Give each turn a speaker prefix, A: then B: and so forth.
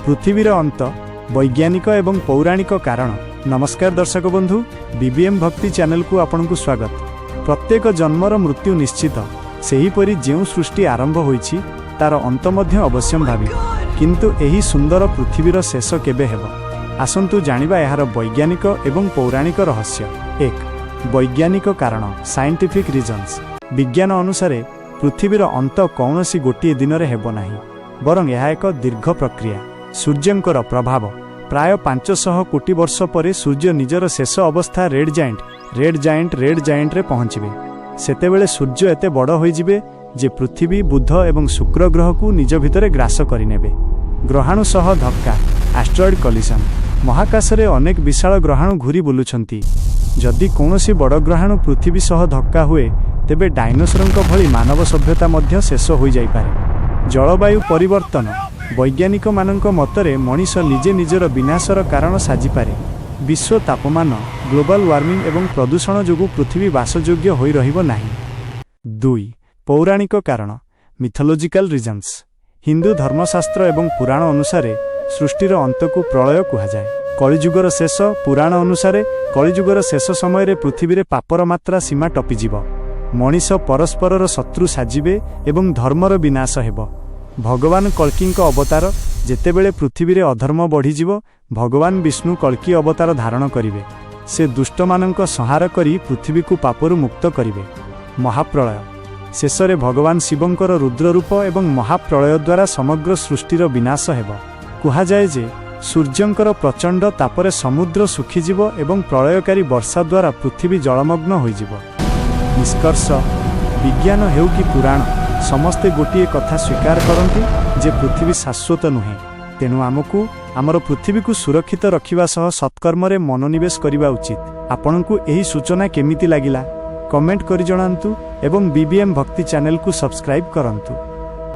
A: पृथ्वीर अंत वैज्ञानिक एवं पौराणिक कारण। नमस्कार दर्शक बंधु, बीबीएम भक्ति चैनल को आपनकु स्वागत। प्रत्येक जन्मर मृत्यु निश्चित, सेहीपरि जेउ सृष्टि आरंभ होईछि तार अंत मध्य अवश्यम्भावी, किंतु एही सुंदर पृथ्वीर शेष केबे हेबो? आसंतु जानिबा एहार वैज्ञानिक एवं पौराणिक रहस्य। 1. वैज्ञानिक कारण, साइंटिफिक रीजन्स। विज्ञान अनुसारे पृथ्वीर अंत कौनसी गोटिए दिन रे हेबो नाही, बरं यह एक दीर्घ प्रक्रिया। सूर्यंकर प्रभाव। प्राय 500 कोटी वर्ष पर सूर्य निजर शेष अवस्था रेड जायंट रे पहुंचबे। सेतेबेले सूर्य एते बड़ होइजिबे जे पृथ्वी, बुध एवं शुक्र ग्रह को निज भितरे ग्रास करिनेबे। ग्रहाणु सह धक्का, एस्ट्रॉइड कलिशन। महाकाश रे अनेक विशाल ग्रहाणु घूरी बुलुछंती। जदि कौनसी बड़ ग्रहाणु पृथ्वी सह धक्का हुए तेबे डायनोसरंक भली मानव सभ्यता मध्य शेष होई जाई पारे। जलवायु परिवर्तन। वैज्ञानिक मानक मतरे मनीष निजे निजर विनाशर कारण साजी पारे। विश्व तापमान, ग्लोबल वार्मिंग एवं प्रदूषण जोगु पृथ्वी वासयोग्य होई रहिबो नाही। 2. पौराणिक कारण, मिथोलॉजिकल रीजन्स। हिंदू धर्मशास्त्र एवं पुराण अनुसारे सृष्टिर अंत को प्रलय कुहाजाए। कलिजुगर शेष। पुराण अनुसारे कलिजुगर शेष समय रे पृथ्वी रे पापर मात्रा सीमा टपिजिब। मनीष परस्परर शत्रु साजिबे एवं धर्मर विनाश हेबो। भगवान कल्कीଙ୍କ अवतार। जेतेबेले पृथ्वी रे अधर्म बढ़ीजिब, भगवान विष्णु कल्की अवतार धारण करिवे। से दुष्टमानंक संहार करी पृथ्वी को पापरु मुक्त करिवे। महाप्रलय। शेषरे भगवान शिवंकर रुद्र रूप एवं महाप्रलय द्वारा समग्र सृष्टिर विनाश हेबो। कुहाजाए जे सूर्यंकर प्रचंड तापरे समुद्र सुखीजिब एवं प्रलयकारी वर्षा द्वारा पृथ्वी जलमग्न होइजिब। निष्कर्ष, विज्ञान हेउ कि पुराण, समस्ते गोटिए कथा स्वीकार करती जे पृथ्वी शाश्वत नुहे। तेणु आमको आमर पृथ्वी को सुरक्षित रखिबा सह सत्कर्मरे मनोनिवेश करिबा उचित। आपनकु एही सूचना केमिति लागिला कमेंट करि जणांतु एवं बीबीएम भक्ति चैनल को सब्सक्राइब करंतु।